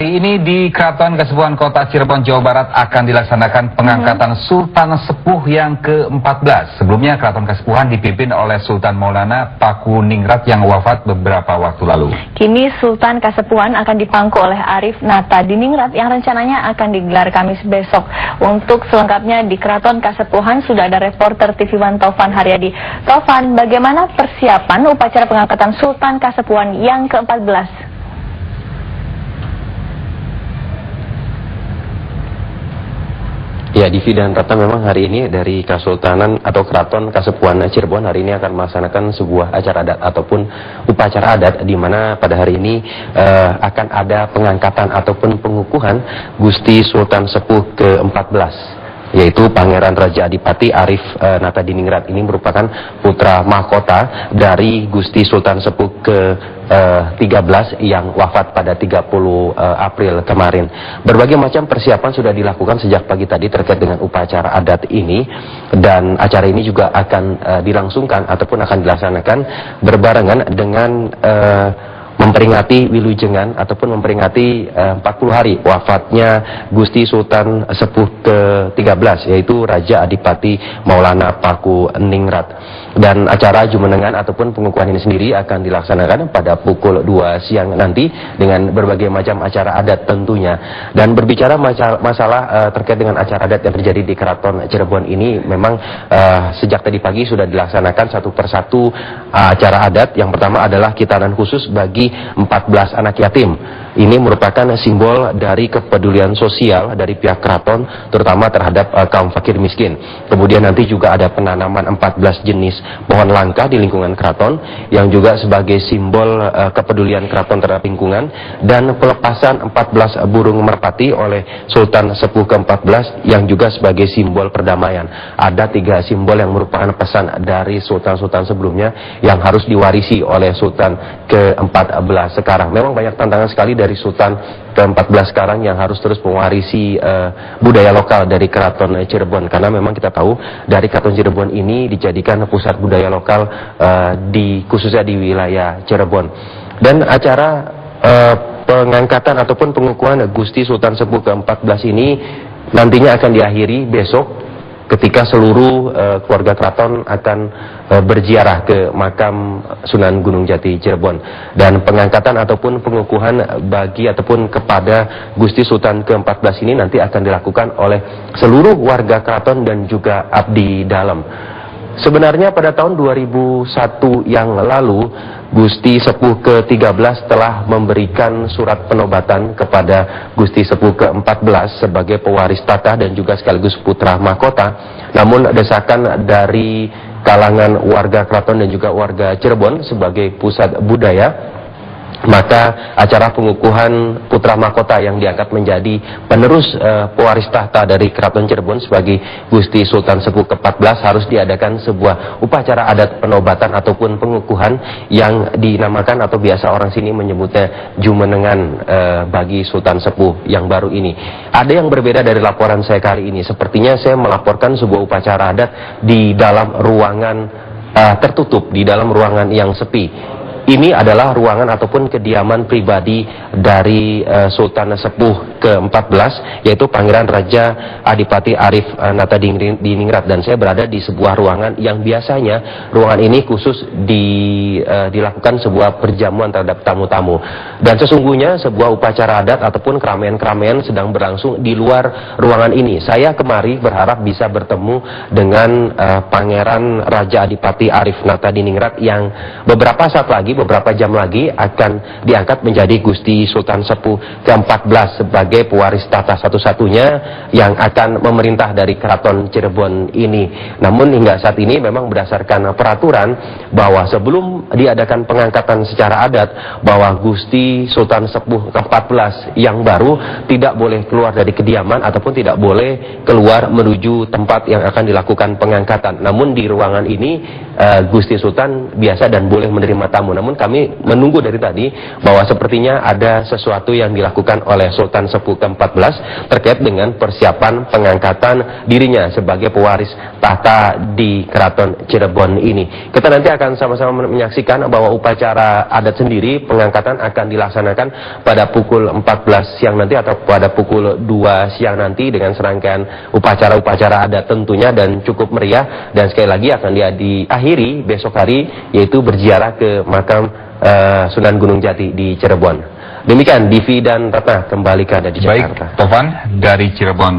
Ini di Keraton Kasepuhan Kota Cirebon, Jawa Barat akan dilaksanakan pengangkatan Sultan Sepuh yang ke-14. Sebelumnya Keraton Kasepuhan dipimpin oleh Sultan Maulana Pakuningrat yang wafat beberapa waktu lalu. Kini Sultan Kasepuhan akan dipangku oleh Arif Nata Diningrat yang rencananya akan digelar Kamis besok. Untuk selengkapnya di Keraton Kasepuhan sudah ada reporter TV One Taufan Haryadi. Taufan, bagaimana persiapan upacara pengangkatan Sultan Kasepuhan yang ke-14? Ya, Divi dan Rata, memang hari ini dari Kesultanan atau Keraton Kasepuhan Cirebon hari ini akan melaksanakan sebuah acara adat ataupun upacara adat, di mana pada hari ini akan ada pengangkatan ataupun pengukuhan Gusti Sultan Sepuh ke-14, yaitu Pangeran Raja Adipati Arif Nata Diningrat. Ini merupakan putra mahkota dari Gusti Sultan Sepuh ke-13 yang wafat pada 30 April kemarin. Berbagai macam persiapan sudah dilakukan sejak pagi tadi terkait dengan upacara adat ini, dan acara ini juga akan dilangsungkan ataupun akan dilaksanakan berbarengan dengan memperingati Wilujengan ataupun memperingati 40 hari wafatnya Gusti Sultan Sepuh ke-13, yaitu Raja Adipati Maulana Pakuningrat. Dan acara jumenengan ataupun pengukuhan ini sendiri akan dilaksanakan pada pukul 2 siang nanti dengan berbagai macam acara adat tentunya. Dan berbicara masalah terkait dengan acara adat yang terjadi di Keraton Cirebon ini, memang sejak tadi pagi sudah dilaksanakan satu persatu acara adat. Yang pertama adalah khitanan khusus bagi 14 anak yatim. Ini merupakan simbol dari kepedulian sosial dari pihak keraton, terutama terhadap kaum fakir miskin. Kemudian nanti juga ada penanaman 14 jenis pohon langka di lingkungan keraton, yang juga sebagai simbol kepedulian keraton terhadap lingkungan, dan pelepasan 14 burung merpati oleh Sultan Sepuh ke-14 yang juga sebagai simbol perdamaian. Ada 3 simbol yang merupakan pesan dari sultan-sultan sebelumnya yang harus diwarisi oleh Sultan ke-14 sekarang. Memang banyak tantangan sekali dari Sultan ke-14 sekarang yang harus terus mewarisi budaya lokal dari Keraton Cirebon, karena memang kita tahu dari Keraton Cirebon ini dijadikan pusat budaya lokal khususnya di wilayah Cirebon. Dan acara pengangkatan ataupun pengukuhan Gusti Sultan Sepuh ke-14 ini nantinya akan diakhiri besok ketika seluruh keluarga keraton akan berziarah ke makam Sunan Gunung Jati Cirebon. Dan pengangkatan ataupun pengukuhan bagi ataupun kepada Gusti Sultan ke-14 ini nanti akan dilakukan oleh seluruh warga keraton dan juga abdi dalam. Sebenarnya pada tahun 2001 yang lalu, Gusti Sepuh ke-13 telah memberikan surat penobatan kepada Gusti Sepuh ke-14 sebagai pewaris tata dan juga sekaligus putra mahkota. Namun desakan dari kalangan warga keraton dan juga warga Cirebon sebagai pusat budaya, maka acara pengukuhan putra mahkota yang diangkat menjadi penerus pewaris tahta dari Keraton Cirebon sebagai Gusti Sultan Sepuh ke-14 harus diadakan sebuah upacara adat penobatan ataupun pengukuhan yang dinamakan atau biasa orang sini menyebutnya jumenengan bagi Sultan Sepuh yang baru ini. Ada yang berbeda dari laporan saya kali ini. Sepertinya saya melaporkan sebuah upacara adat di dalam ruangan tertutup, di dalam ruangan yang sepi. Ini adalah ruangan ataupun kediaman pribadi dari Sultan Sepuh ke-14, yaitu Pangeran Raja Adipati Arif Nata Diningrat. Dan saya berada di sebuah ruangan yang biasanya ruangan ini khusus dilakukan sebuah perjamuan terhadap tamu-tamu. Dan sesungguhnya sebuah upacara adat ataupun keramaian-keramaian sedang berlangsung di luar ruangan ini. Saya kemari berharap bisa bertemu dengan Pangeran Raja Adipati Arif Nata Diningrat yang beberapa saat lagi, beberapa jam lagi akan diangkat menjadi Gusti Sultan Sepuh ke-14 sebagai pewaris tahta satu-satunya yang akan memerintah dari Keraton Cirebon ini. Namun hingga saat ini memang berdasarkan peraturan bahwa sebelum diadakan pengangkatan secara adat, bahwa Gusti Sultan Sepuh ke-14 yang baru tidak boleh keluar dari kediaman ataupun tidak boleh keluar menuju tempat yang akan dilakukan pengangkatan. Namun di ruangan ini Gusti Sultan biasa dan boleh menerima tamu. Namun namun kami menunggu dari tadi bahwa sepertinya ada sesuatu yang dilakukan oleh Sultan Sepuh ke-14 terkait dengan persiapan pengangkatan dirinya sebagai pewaris tahta di Keraton Cirebon ini. Kita nanti akan sama-sama menyaksikan bahwa upacara adat sendiri pengangkatan akan dilaksanakan pada pukul 14 siang nanti atau pada pukul 2 siang nanti dengan serangkaian upacara-upacara adat tentunya dan cukup meriah, dan sekali lagi akan diakhiri besok hari yaitu berziarah ke makam Sunan Gunung Jati di Cirebon. Demikian Divi dan Ratna, kembali ke Anda di Jakarta. Baik, Tovan dari Cirebon.